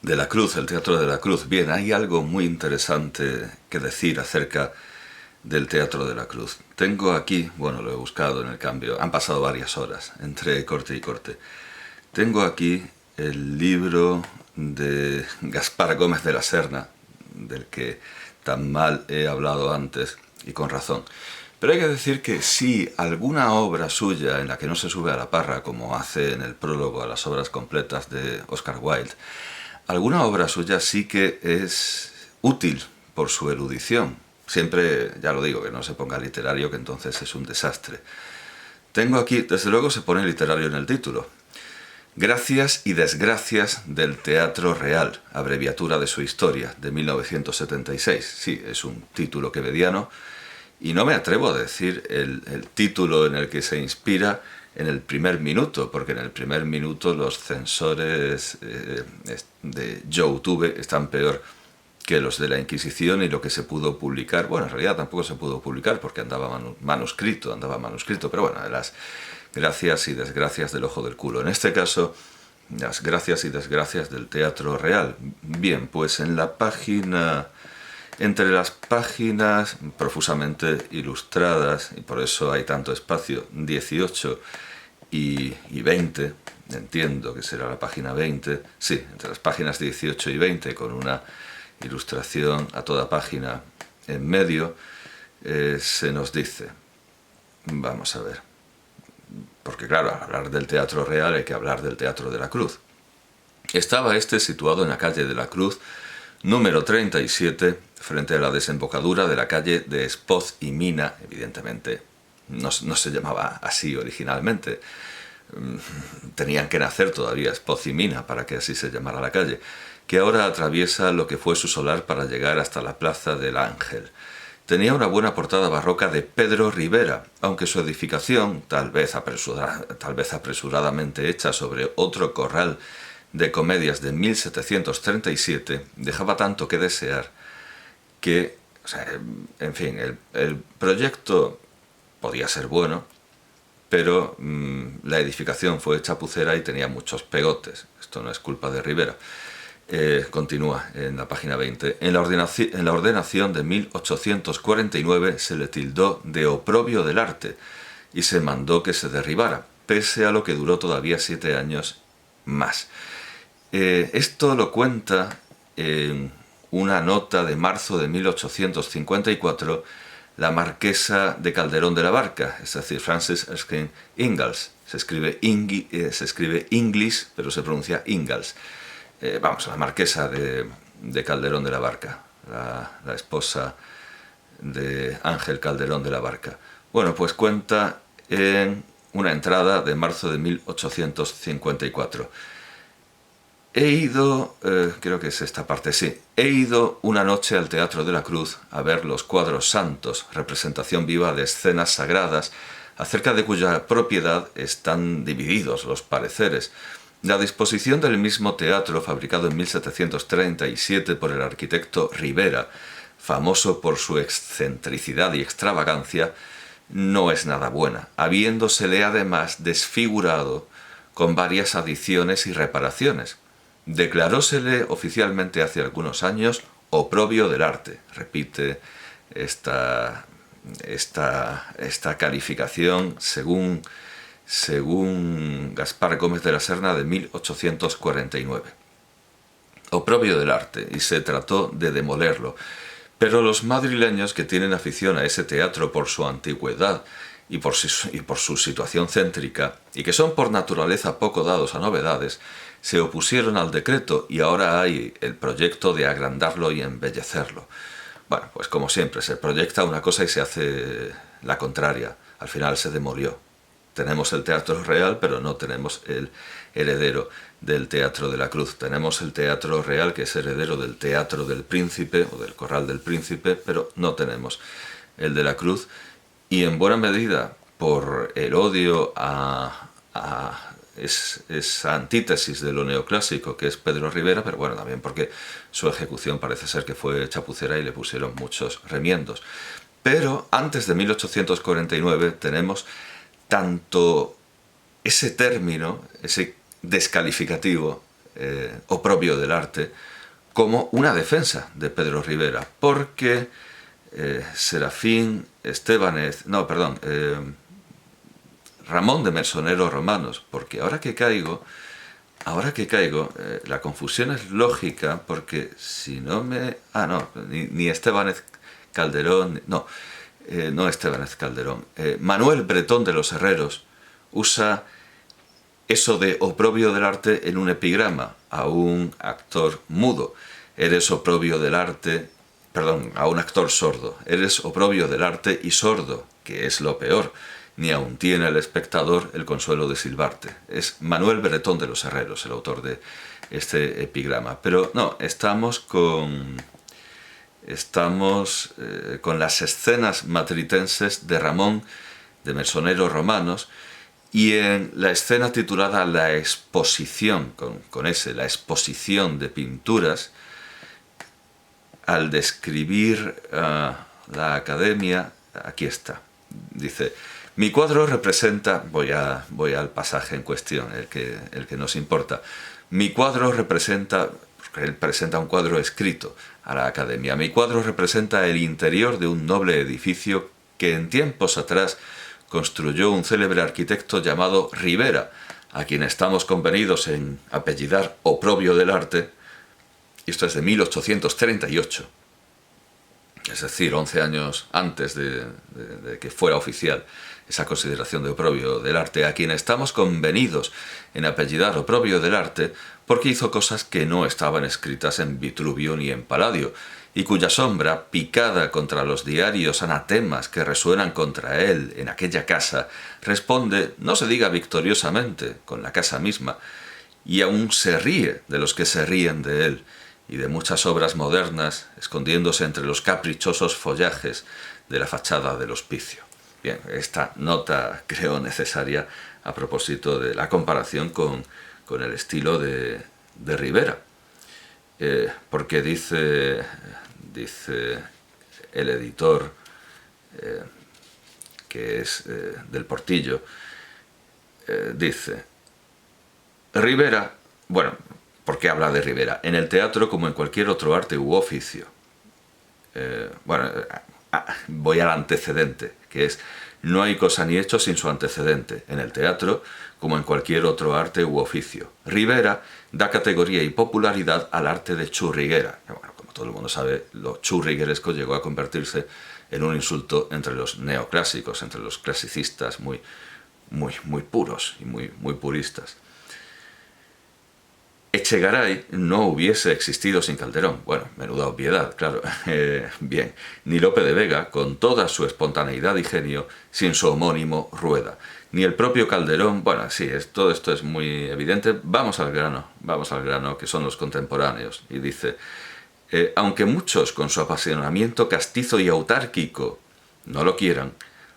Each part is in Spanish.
De la Cruz, el Teatro de la Cruz. Bien, hay algo muy interesante que decir acerca del Teatro de la Cruz. Tengo aquí, bueno, lo he buscado en el cambio, han pasado varias horas entre corte y corte. Tengo aquí el libro de Gaspar Gómez de la Serna, del que tan mal he hablado antes, y con razón. Pero hay que decir que si alguna obra suya en la que no se sube a la parra, como hace en el prólogo a las obras completas de Oscar Wilde, alguna obra suya sí que es útil por su erudición. Siempre, ya lo digo, que no se ponga literario, que entonces es un desastre. Tengo aquí, desde luego se pone literario en el título. Gracias y desgracias del Teatro Real, abreviatura de su historia, de 1976. Sí, es un título quevediano, y no me atrevo a decir el título en el que se inspira en el primer minuto, porque en el primer minuto los censores de YouTube están peor que los de la Inquisición, y lo que se pudo publicar, bueno, en realidad tampoco se pudo publicar porque andaba manuscrito, pero bueno, las gracias y desgracias del ojo del culo. En este caso, las gracias y desgracias del Teatro Real. Bien, pues en la página, entre las páginas profusamente ilustradas, y por eso hay tanto espacio, 18 y 20, entiendo que será la página 20, sí, entre las páginas 18 y 20, con una ilustración a toda página en medio, se nos dice, vamos a ver, porque claro, al hablar del Teatro Real hay que hablar del Teatro de la Cruz. Estaba este situado en la calle de la Cruz, número 37, frente a la desembocadura de la calle de Espoz y Mina. Evidentemente no se llamaba así originalmente, tenían que nacer todavía Espoz y Mina para que así se llamara la calle, que ahora atraviesa lo que fue su solar para llegar hasta la Plaza del Ángel. Tenía una buena portada barroca de Pedro Rivera, aunque su edificación, tal vez apresuradamente hecha sobre otro corral de comedias de 1737, dejaba tanto que desear que, o sea, en fin, el proyecto podía ser bueno, pero la edificación fue chapucera y tenía muchos pegotes. Esto no es culpa de Rivera. Continúa en la página 20. En la ordenación de 1849 se le tildó de oprobio del arte y se mandó que se derribara, pese a lo que duró todavía 7 años más. Esto lo cuenta en una nota de marzo de 1854 la marquesa de Calderón de la Barca, es decir, Frances Erskine Ingalls. Se escribe Inglis, pero se pronuncia Ingalls. La marquesa de Calderón de la Barca, la esposa de Ángel Calderón de la Barca. Bueno, pues cuenta en una entrada de marzo de 1854. He ido, creo que es esta parte, sí. He ido una noche al Teatro de la Cruz a ver los cuadros santos, representación viva de escenas sagradas, acerca de cuya propiedad están divididos los pareceres. La disposición del mismo teatro, fabricado en 1737 por el arquitecto Rivera, famoso por su excentricidad y extravagancia, no es nada buena, habiéndosele además desfigurado con varias adiciones y reparaciones. Declarósele oficialmente hace algunos años oprobio del arte. Repite esta calificación según Gaspar Gómez de la Serna de 1849. Oprobio del arte, y se trató de demolerlo. Pero los madrileños, que tienen afición a ese teatro por su antigüedad y por su situación céntrica, y que son por naturaleza poco dados a novedades, se opusieron al decreto, y ahora hay el proyecto de agrandarlo y embellecerlo. Bueno, pues como siempre, se proyecta una cosa y se hace la contraria. Al final se demolió. Tenemos el Teatro Real, pero no tenemos el heredero del Teatro de la Cruz. Tenemos el Teatro Real, que es heredero del Teatro del Príncipe, o del Corral del Príncipe, pero no tenemos el de la Cruz. Y en buena medida por el odio a esa antítesis de lo neoclásico que es Pedro Rivera, pero bueno, también porque su ejecución parece ser que fue chapucera y le pusieron muchos remiendos. Pero antes de 1849 tenemos tanto ese término, ese descalificativo, Oprobio del arte como una defensa de Pedro Rivera, porque Ramón de Mesonero Romanos, porque ahora que caigo, la confusión es lógica, porque si no me... ni Estébanez Calderón, no Estébanez Calderón, Manuel Bretón de los Herreros usa eso de oprobio del arte en un epigrama a un actor mudo. Eres oprobio del arte, perdón, a un actor sordo. Eres oprobio del arte y sordo, que es lo peor. Ni aun tiene el espectador el consuelo de silbarte. Es Manuel Bretón de los Herreros el autor de este epigrama. Pero no, estamos con las escenas matritenses de Ramón de Mesonero Romanos, y en la escena titulada La Exposición, la exposición de pinturas, al describir la academia, aquí está, dice: mi cuadro representa, voy al pasaje en cuestión, el que nos importa. Mi cuadro representa, porque él presenta un cuadro escrito a la academia, mi cuadro representa el interior de un noble edificio que en tiempos atrás construyó un célebre arquitecto llamado Rivera, a quien estamos convenidos en apellidar oprobio del arte. Esto es de 1838, es decir, 11 años antes de que fuera oficial esa consideración de oprobio del arte, a quien estamos convenidos en apellidar oprobio del arte porque hizo cosas que no estaban escritas en Vitruvio ni en Palladio, y cuya sombra, picada contra los diarios anatemas que resuenan contra él en aquella casa, responde, no se diga victoriosamente, con la casa misma, y aún se ríe de los que se ríen de él, y de muchas obras modernas, escondiéndose entre los caprichosos follajes de la fachada del hospicio. Bien, esta nota creo necesaria a propósito de la comparación con el estilo de Rivera, porque dice el editor, que es del Portillo, dice: Rivera, bueno, ¿por qué habla de Rivera? En el teatro, como en cualquier otro arte u oficio. Voy al antecedente, que es: no hay cosa ni hecho sin su antecedente. En el teatro, como en cualquier otro arte u oficio. Rivera da categoría y popularidad al arte de churriguera. Bueno, como todo el mundo sabe, lo churrigueresco llegó a convertirse en un insulto entre los neoclásicos, entre los clasicistas muy puros y muy puristas. Echegaray no hubiese existido sin Calderón. Bueno, menuda obviedad, claro. Bien, ni Lope de Vega, con toda su espontaneidad y genio, sin su homónimo Rueda. Ni el propio Calderón, bueno, sí, todo esto es muy evidente. Vamos al grano, que son los contemporáneos. Y dice: aunque muchos con su apasionamiento castizo y autárquico no lo quieran,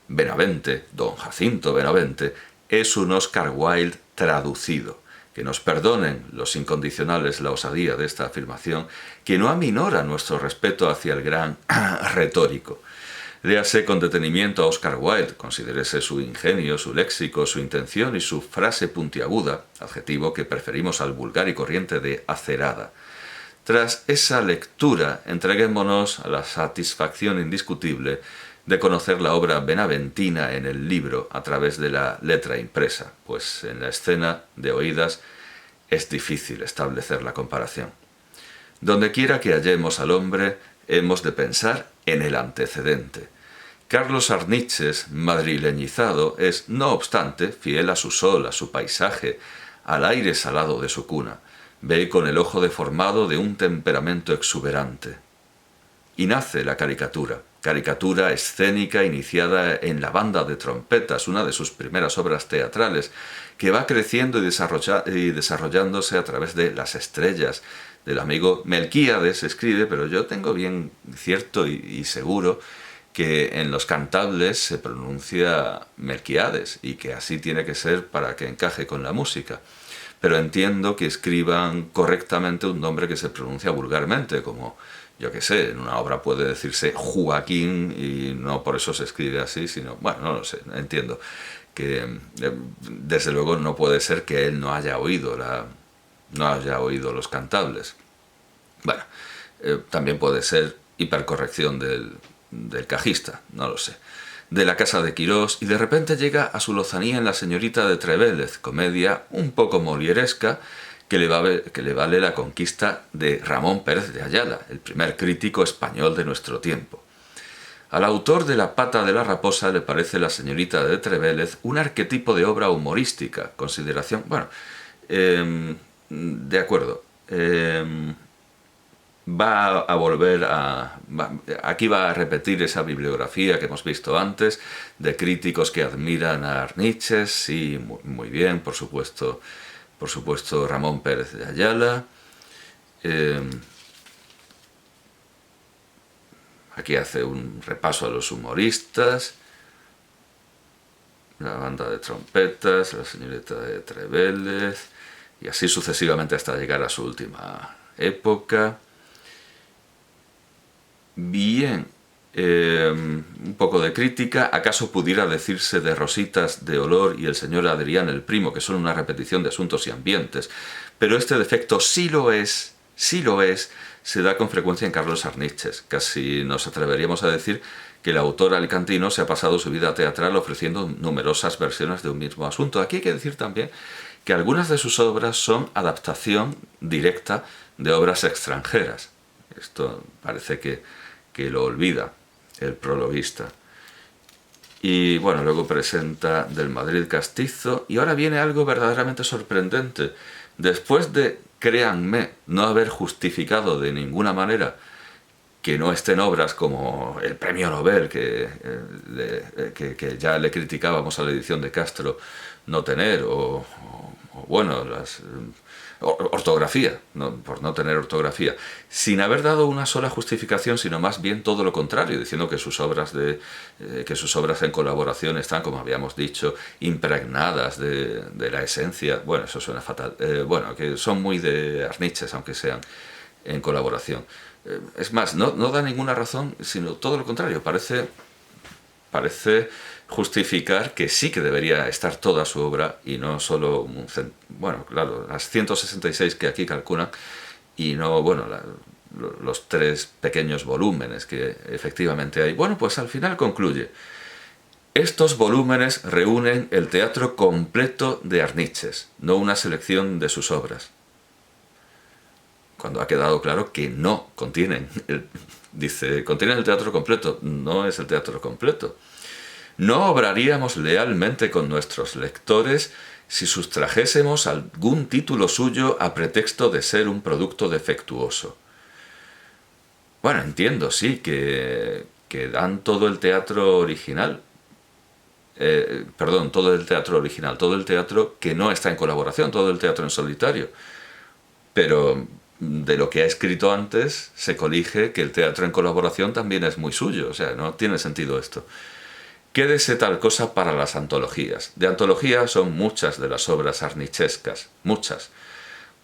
Benavente, don Jacinto Benavente, es un Oscar Wilde traducido. Que nos perdonen los incondicionales la osadía de esta afirmación, que no aminora nuestro respeto hacia el gran retórico. Léase con detenimiento a Oscar Wilde, considérese su ingenio, su léxico, su intención y su frase puntiaguda, adjetivo que preferimos al vulgar y corriente de acerada. Tras esa lectura, entreguémonos a la satisfacción indiscutible de conocer la obra benaventina en el libro a través de la letra impresa, pues en la escena de oídas es difícil establecer la comparación. Donde quiera que hallemos al hombre, hemos de pensar en el antecedente. Carlos Arniches, madrileñizado, es, no obstante, fiel a su sol, a su paisaje, al aire salado de su cuna. Ve con el ojo deformado de un temperamento exuberante. Y nace la caricatura escénica iniciada en La banda de trompetas, una de sus primeras obras teatrales, que va creciendo y desarrollándose a través de Las estrellas, del amigo Melquíades, escribe, pero yo tengo bien cierto y seguro que en los cantables se pronuncia Melquíades, y que así tiene que ser para que encaje con la música. Pero entiendo que escriban correctamente un nombre que se pronuncia vulgarmente, como, yo qué sé, en una obra puede decirse Joaquín y no por eso se escribe así, sino, bueno, no lo sé, entiendo que desde luego no puede ser que él no haya oído no haya oído los cantables. Bueno, también puede ser hipercorrección del cajista, no lo sé. De la casa de Quirós, y de repente llega a su lozanía en La señorita de Trevélez, comedia un poco molieresca que le vale la conquista de Ramón Pérez de Ayala, el primer crítico español de nuestro tiempo. Al autor de La pata de la raposa le parece La señorita de Trevélez un arquetipo de obra humorística, consideración... Bueno, de acuerdo. Va a volver a... aquí va a repetir esa bibliografía que hemos visto antes, de críticos que admiran a Arniches, sí, muy bien, por supuesto Ramón Pérez de Ayala. Aquí hace un repaso a los humoristas, la banda de trompetas, La señorita de Trevélez, y así sucesivamente hasta llegar a su última época. Bien, un poco de crítica. ¿Acaso pudiera decirse de Rositas de Olor y El señor Adrián el primo, que son una repetición de Asuntos y Ambientes? Pero este defecto sí lo es, se da con frecuencia en Carlos Arniches. Casi nos atreveríamos a decir que el autor alicantino se ha pasado su vida teatral ofreciendo numerosas versiones de un mismo asunto. Aquí hay que decir también que algunas de sus obras son adaptación directa de obras extranjeras. Esto parece que lo olvida el prologuista. Y bueno, luego presenta Del Madrid castizo, y ahora viene algo verdaderamente sorprendente. Después de, créanme, no haber justificado de ninguna manera que no estén obras como el premio Nobel, que ya le criticábamos a la edición de Castro no tener, o bueno, las... ortografía, por no tener ortografía, sin haber dado una sola justificación, sino más bien todo lo contrario, diciendo que sus obras en colaboración están, como habíamos dicho, impregnadas de la esencia. Bueno, eso suena fatal. Bueno, que son muy de Arniches, aunque sean en colaboración. Es más, no da ninguna razón, sino todo lo contrario. Parece justificar que sí que debería estar toda su obra y no solo, bueno, claro, las 166 que aquí calculan, y no, bueno, los 3 pequeños volúmenes que efectivamente hay. Bueno, pues al final concluye: estos volúmenes reúnen el teatro completo de Arniches, no una selección de sus obras. Cuando ha quedado claro que no contienen, dice, contienen el teatro completo, no es el teatro completo. No obraríamos lealmente con nuestros lectores si sustrajésemos algún título suyo a pretexto de ser un producto defectuoso. Bueno, entiendo, sí, que dan todo el teatro original. Todo el teatro original, todo el teatro que no está en colaboración, todo el teatro en solitario. Pero de lo que ha escrito antes se colige que el teatro en colaboración también es muy suyo, o sea, no tiene sentido esto. Quédese tal cosa para las antologías. De antología son muchas de las obras arnichescas, muchas.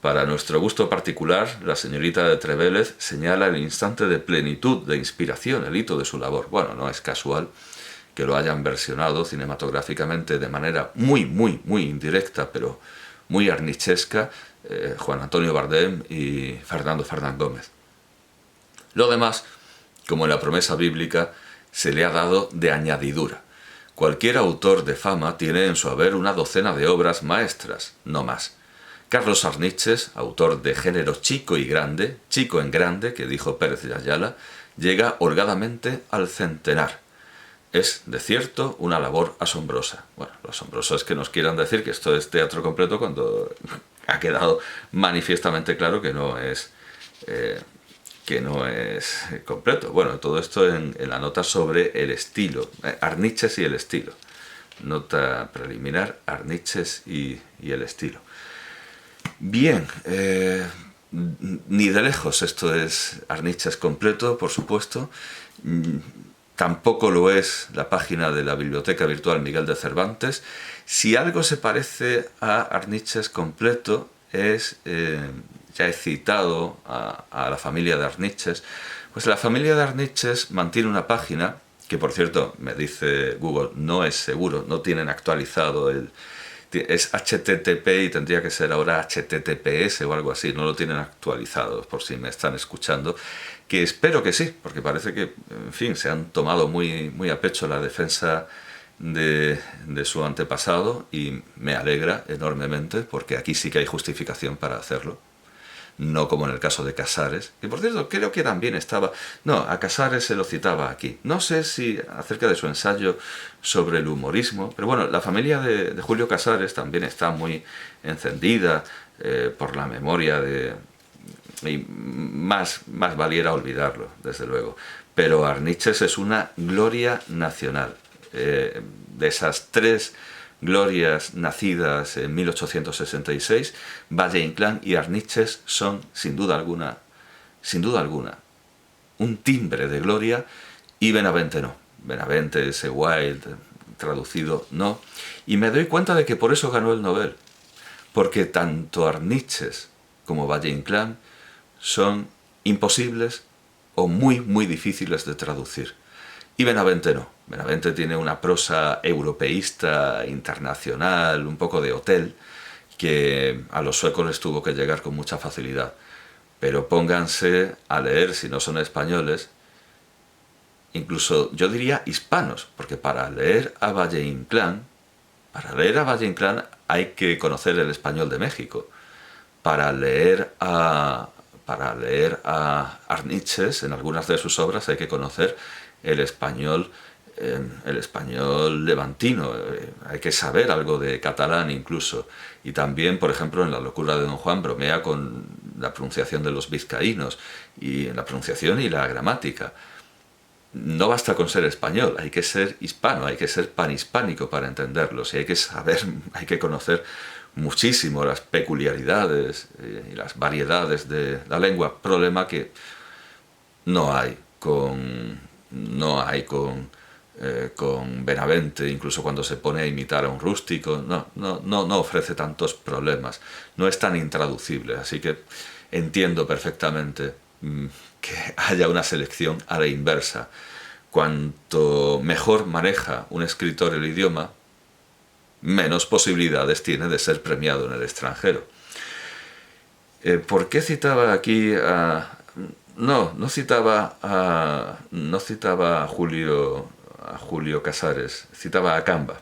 Para nuestro gusto particular, La señorita de Trevélez señala el instante de plenitud, de inspiración, el hito de su labor. Bueno, no es casual que lo hayan versionado cinematográficamente de manera muy indirecta, pero muy arnichesca, Juan Antonio Bardem y Fernando Fernán Gómez. Lo demás, como en La promesa bíblica, se le ha dado de añadidura. Cualquier autor de fama tiene en su haber una docena de obras maestras, no más. Carlos Arniches, autor de género chico y grande, chico en grande, que dijo Pérez de Ayala, llega holgadamente al centenar. Es, de cierto, una labor asombrosa. Bueno, lo asombroso es que nos quieran decir que esto es teatro completo cuando ha quedado manifiestamente claro que no es completo. Bueno, todo esto en la nota sobre el estilo, Arniches y el estilo. Nota preliminar, Arniches y el estilo. Bien, ni de lejos esto es Arniches completo, por supuesto. Tampoco lo es la página de la Biblioteca Virtual Miguel de Cervantes. Si algo se parece a Arniches completo es, ya he citado a la familia de Arniches, pues la familia de Arniches mantiene una página, que por cierto, me dice Google, no es seguro, no tienen actualizado es HTTP y tendría que ser ahora HTTPS o algo así, no lo tienen actualizado, por si me están escuchando, que espero que sí, porque parece que, en fin, se han tomado muy, muy a pecho la defensa de su antepasado y me alegra enormemente porque aquí sí que hay justificación para hacerlo. No como en el caso de Casares, que por cierto creo que también estaba... No, a Casares se lo citaba aquí. No sé si acerca de su ensayo sobre el humorismo, pero bueno, la familia de Julio Casares también está muy encendida por la memoria de... Y más valiera olvidarlo, desde luego. Pero Arniches es una gloria nacional. De esas tres glorias nacidas en 1866, Valle-Inclán y Arniches son, sin duda alguna, un timbre de gloria, y Benavente no. Benavente, ese Wilde, traducido, no. Y me doy cuenta de que por eso ganó el Nobel, porque tanto Arniches como Valle-Inclán son imposibles o muy, muy difíciles de traducir. Y Benavente no. Benavente tiene una prosa europeísta, internacional, un poco de hotel, que a los suecos les tuvo que llegar con mucha facilidad. Pero pónganse a leer, si no son españoles, incluso yo diría hispanos, porque para leer a Valle-Inclán hay que conocer el español de México. Para leer a Arniches, en algunas de sus obras hay que conocer el español levantino, hay que saber algo de catalán incluso. Y también, por ejemplo, en La locura de Don Juan bromea con la pronunciación de los vizcaínos, y en la pronunciación y la gramática. No basta con ser español, hay que ser hispano, hay que ser panhispánico para entenderlos, y hay que saber, hay que conocer muchísimo las peculiaridades y las variedades de la lengua, problema que no hay con Benavente, incluso cuando se pone a imitar a un rústico, no ofrece tantos problemas, no es tan intraducible, así que entiendo perfectamente que haya una selección a la inversa. Cuanto mejor maneja un escritor el idioma, menos posibilidades tiene de ser premiado en el extranjero. ¿Por qué citaba aquí a... No citaba a Julio Casares, citaba a Camba.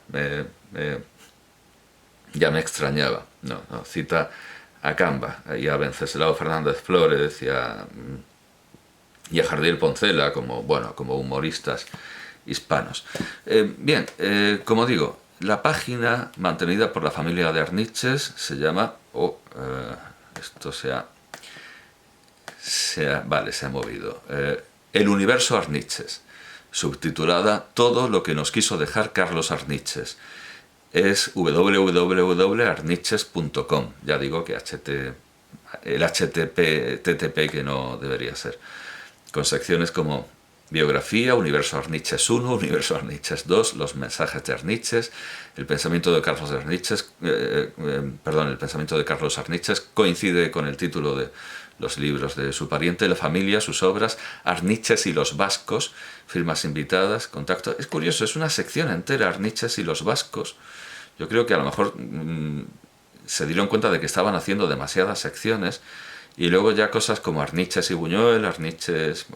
Ya me extrañaba. No, cita a Camba y a Venceslao Fernández Flórez y a Jardiel Poncela como humoristas hispanos. Bien, como digo, la página mantenida por la familia de Arniches se llama... Vale, se ha movido. El universo Arniches, subtitulada Todo lo que nos quiso dejar Carlos Arniches. Es www.arniches.com. Ya digo que el HTTP que no debería ser. Con secciones como biografía, universo Arniches 1, universo Arniches 2, los mensajes de Arniches, el pensamiento de Carlos Arniches, el pensamiento de Carlos Arniches coincide con el título de los libros de su pariente, la familia, sus obras, Arniches y los vascos, firmas invitadas, contacto. Es curioso, es una sección entera, Arniches y los vascos. Yo creo que a lo mejor se dieron cuenta de que estaban haciendo demasiadas secciones, y luego ya cosas como Arniches y Buñuel, Arniches,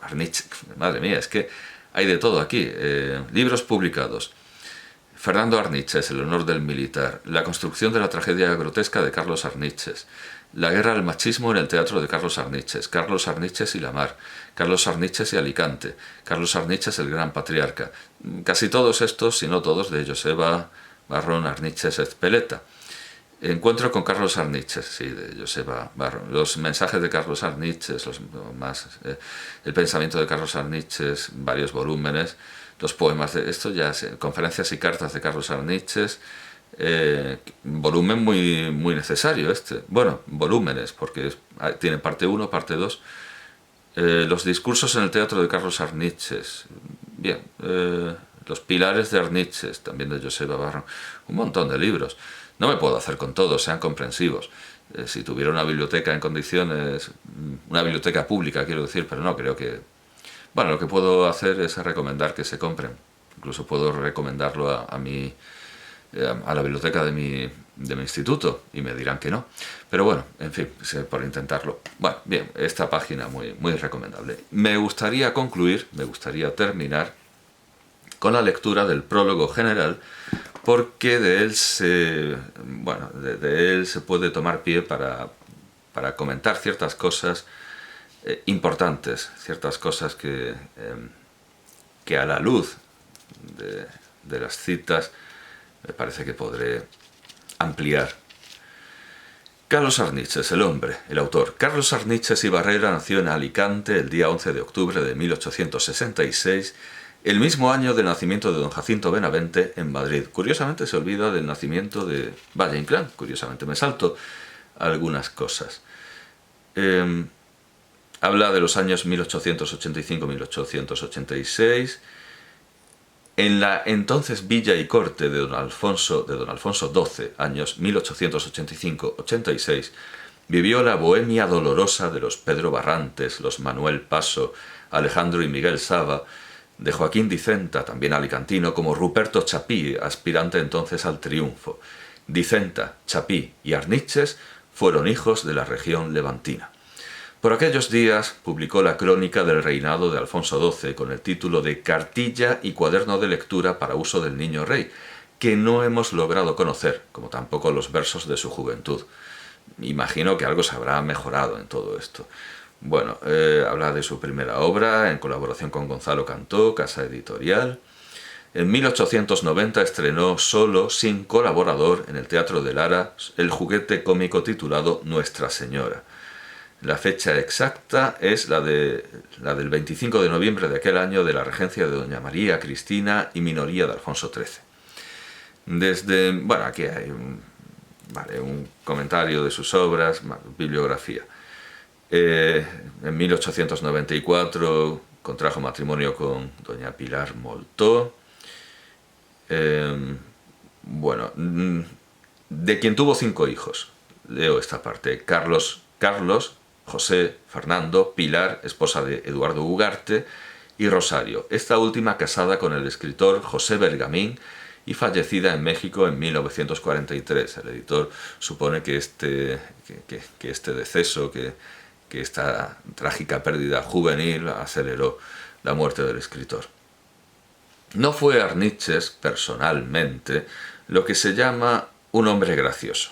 madre mía, es que hay de todo aquí. Libros publicados. Fernando Arniches, El honor del militar. La construcción de la tragedia grotesca de Carlos Arniches. La guerra al machismo en el teatro de Carlos Arniches. Carlos Arniches y la mar. Carlos Arniches y Alicante. Carlos Arniches, el gran patriarca. Casi todos estos, si no todos, de Joseba Barrón Arniches Ezpeleta. Encuentro con Carlos Arniches, sí, de Joseba Barrón. Los mensajes de Carlos Arniches, el pensamiento de Carlos Arniches, varios volúmenes, los poemas de esto ya, conferencias y cartas de Carlos Arniches, volumen muy, muy necesario este. Bueno, volúmenes, porque tiene parte 1, parte 2. Los discursos en el teatro de Carlos Arniches, bien, los pilares de Arniches, también de Joseba Barrón, un montón de libros. No me puedo hacer con todos, sean comprensivos. Si tuviera una biblioteca en condiciones, una biblioteca pública quiero decir, pero no creo que... Bueno, lo que puedo hacer es recomendar que se compren. Incluso puedo recomendarlo a mi a la biblioteca de mi instituto y me dirán que no. Pero bueno, en fin, por intentarlo. Bueno, bien, esta página muy, muy recomendable. Me gustaría concluir, me gustaría terminar con la lectura del prólogo general, porque de él de él se puede tomar pie para comentar ciertas cosas importantes, ciertas cosas que a la luz de las citas me parece que podré ampliar. Carlos Arniches, el hombre, el autor. Carlos Arniches y Barrera nació en Alicante el día 11 de octubre de 1866, el mismo año del nacimiento de don Jacinto Benavente en Madrid. Curiosamente se olvida del nacimiento de Valle Inclán, curiosamente me salto algunas cosas. Habla de los años 1885-1886, en la entonces villa y corte de don Alfonso XII, años 1885-86, vivió la bohemia dolorosa de los Pedro Barrantes, los Manuel Paso, Alejandro y Miguel Sava, de Joaquín Dicenta, también alicantino, como Ruperto Chapí, aspirante entonces al triunfo. Dicenta, Chapí y Arniches fueron hijos de la región levantina. Por aquellos días publicó la crónica del reinado de Alfonso XII con el título de Cartilla y cuaderno de lectura para uso del niño rey, que no hemos logrado conocer, como tampoco los versos de su juventud. Imagino que algo se habrá mejorado en todo esto. Bueno, habla de su primera obra, en colaboración con Gonzalo Cantó, casa editorial. En 1890 estrenó solo, sin colaborador, en el Teatro de Lara, el juguete cómico titulado Nuestra Señora. La fecha exacta es la del 25 de noviembre de aquel año, de la regencia de doña María Cristina y minoría de Alfonso XIII. Bueno, aquí hay un comentario de sus obras, bibliografía. En 1894 contrajo matrimonio con doña Pilar Moltó. Bueno, de quien tuvo 5 hijos. Leo esta parte. Carlos, José, Fernando, Pilar, esposa de Eduardo Ugarte, y Rosario, esta última casada con el escritor José Bergamín y fallecida en México en 1943. El editor supone que este deceso, que esta trágica pérdida juvenil aceleró la muerte del escritor. No fue Arniches, personalmente, lo que se llama un hombre gracioso.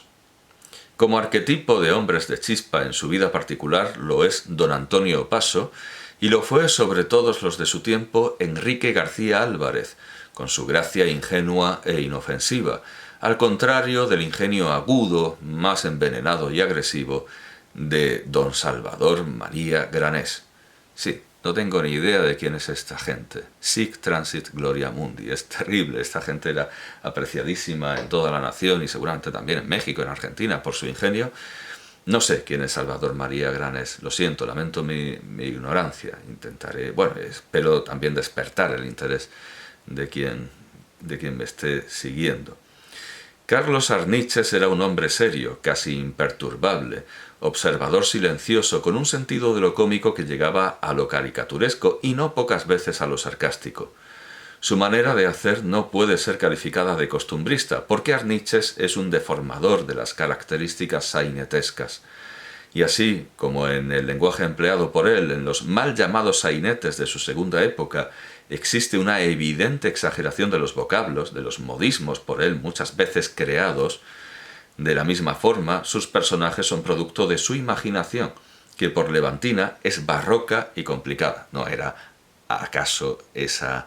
Como arquetipo de hombres de chispa en su vida particular lo es don Antonio Paso, y lo fue sobre todos los de su tiempo Enrique García Álvarez, con su gracia ingenua e inofensiva, al contrario del ingenio agudo, más envenenado y agresivo, de don Salvador María Granés. Sí, no tengo ni idea de quién es esta gente. Sic transit gloria mundi. Es terrible, esta gente era apreciadísima en toda la nación y seguramente también en México, en Argentina, por su ingenio. No sé quién es Salvador María Granés, lo siento, lamento mi ignorancia. Intentaré, espero también despertar el interés de quien me esté siguiendo. Carlos Arniches era un hombre serio, casi imperturbable, observador silencioso, con un sentido de lo cómico que llegaba a lo caricaturesco y no pocas veces a lo sarcástico. Su manera de hacer no puede ser calificada de costumbrista, porque Arniches es un deformador de las características sainetescas. Y así como en el lenguaje empleado por él en los mal llamados sainetes de su segunda época existe una evidente exageración de los vocablos, de los modismos por él muchas veces creados, de la misma forma sus personajes son producto de su imaginación, que por levantina es barroca y complicada. No era acaso esa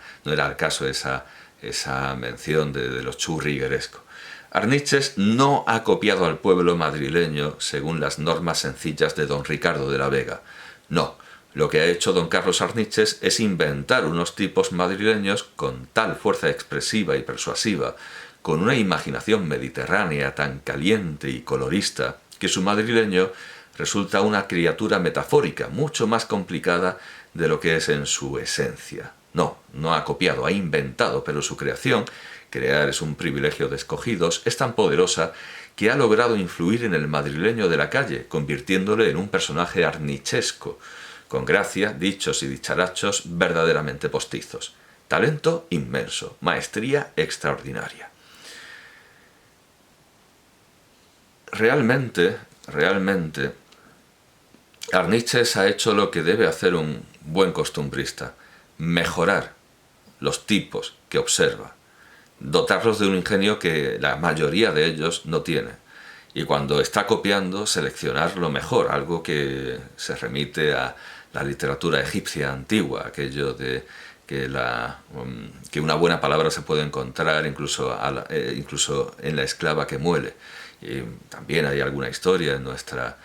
mención de lo churrigueresco. Arniches no ha copiado al pueblo madrileño según las normas sencillas de don Ricardo de la Vega. No, lo que ha hecho don Carlos Arniches es inventar unos tipos madrileños con tal fuerza expresiva y persuasiva, con una imaginación mediterránea tan caliente y colorista, que su madrileño resulta una criatura metafórica mucho más complicada de lo que es en su esencia. No ha copiado, ha inventado, pero su creación, crear es un privilegio de escogidos, es tan poderosa que ha logrado influir en el madrileño de la calle, convirtiéndole en un personaje arnichesco, con gracia, dichos y dicharachos verdaderamente postizos. Talento inmenso, maestría extraordinaria. realmente, Arniches ha hecho lo que debe hacer un buen costumbrista: mejorar los tipos que observa, dotarlos de un ingenio que la mayoría de ellos no tiene. Y cuando está copiando, seleccionar lo mejor, algo que se remite a la literatura egipcia antigua, aquello de que una buena palabra se puede encontrar incluso en la esclava que muele. Y también hay alguna historia en nuestro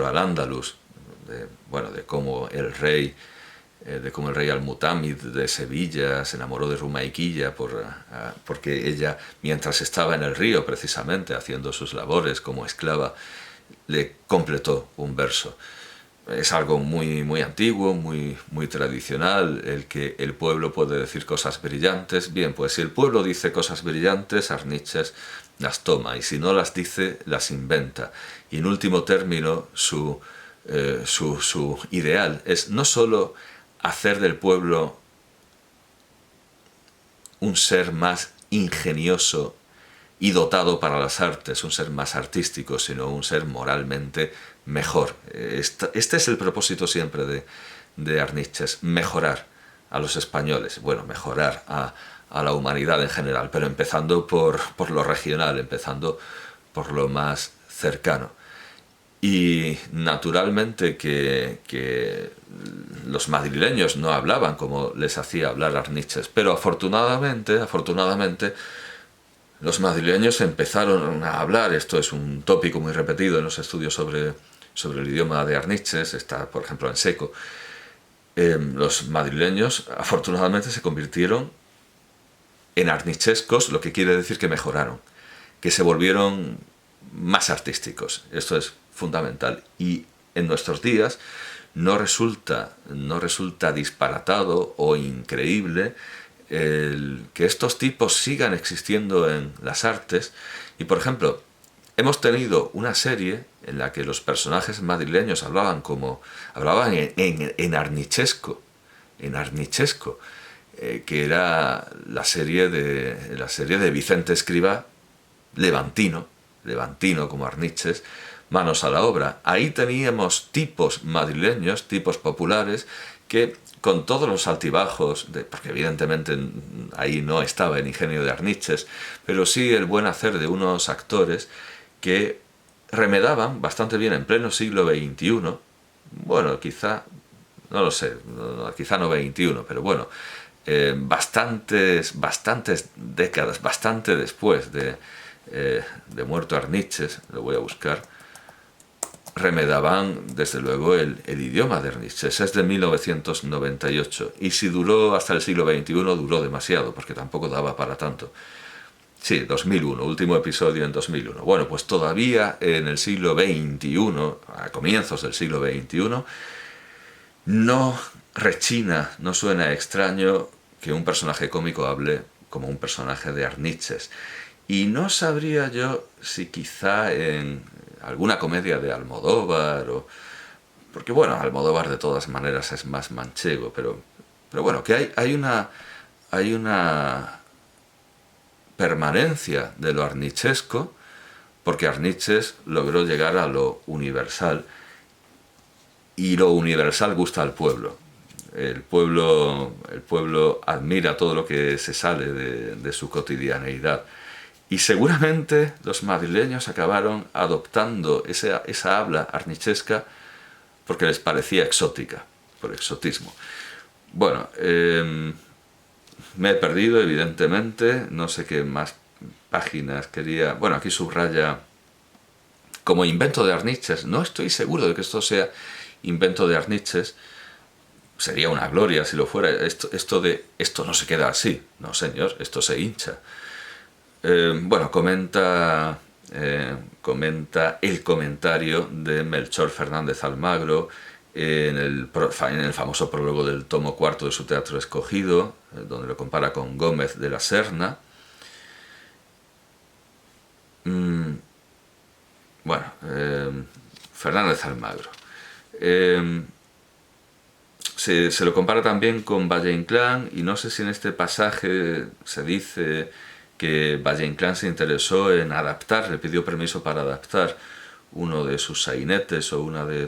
Al-Ándalus, de cómo el rey Al-Mutámid de Sevilla se enamoró de Rumaiquilla porque ella, mientras estaba en el río precisamente haciendo sus labores como esclava, le completó un verso. Es algo muy, muy antiguo, muy, muy tradicional, el que el pueblo puede decir cosas brillantes. Bien, pues si el pueblo dice cosas brillantes, Arniches las toma, y si no las dice, las inventa. Y en último término, su ideal es no solo hacer del pueblo un ser más ingenioso y dotado para las artes, un ser más artístico, sino un ser moralmente mejor. Este es el propósito siempre de Arniches: mejorar a los españoles, bueno, mejorar a la humanidad en general, pero empezando por lo regional, empezando por lo más cercano. Y naturalmente que los madrileños no hablaban como les hacía hablar Arniches, pero afortunadamente, los madrileños empezaron a hablar. Esto es un tópico muy repetido en los estudios sobre el idioma de Arniches, está por ejemplo en Seco. Los madrileños afortunadamente se convirtieron en arnichescos, lo que quiere decir que mejoraron, que se volvieron más artísticos. Esto es fundamental. Y en nuestros días no resulta disparatado o increíble que estos tipos sigan existiendo en las artes. Y por ejemplo, hemos tenido una serie en la que los personajes madrileños hablaban en arnichesco, que era la serie de Vicente Escrivá, Levantino como Arniches, manos a la obra. Ahí teníamos tipos madrileños, tipos populares, que con todos los altibajos, porque evidentemente ahí no estaba el ingenio de Arniches, pero sí el buen hacer de unos actores que remedaban bastante bien en pleno siglo XXI, bueno, quizá, no lo sé, quizá no XXI, pero bueno, bastantes décadas, bastante después de muerto Arniches, lo voy a buscar, remedaban desde luego el idioma de Arniches. Es de 1998, y si duró hasta el siglo XXI, duró demasiado, porque tampoco daba para tanto. Sí, 2001, último episodio en 2001. Bueno, pues todavía en el siglo XXI, a comienzos del siglo XXI, no rechina, no suena extraño que un personaje cómico hable como un personaje de Arniches. Y no sabría yo si quizá en alguna comedia de Almodóvar, porque bueno, Almodóvar de todas maneras es más manchego, pero bueno, que hay una permanencia de lo arnichesco, porque Arniches logró llegar a lo universal, y lo universal gusta al pueblo. El pueblo admira todo lo que se sale de su cotidianeidad. Y seguramente los madrileños acabaron adoptando esa habla arnichesca porque les parecía exótica, por exotismo. Bueno, me he perdido, evidentemente, no sé qué más páginas quería. Bueno, aquí subraya como invento de Arniches. No estoy seguro de que esto sea invento de Arniches. Sería una gloria si lo fuera. Esto no se queda así. No, señor, esto se hincha. Bueno, comenta el comentario de Melchor Fernández Almagro en el famoso prólogo del tomo cuarto de su Teatro Escogido, donde lo compara con Gómez de la Serna. Fernández Almagro. Se lo compara también con Valle Inclán, y no sé si en este pasaje se dice que Valle-Inclán se interesó en adaptar, le pidió permiso para adaptar uno de sus sainetes o una de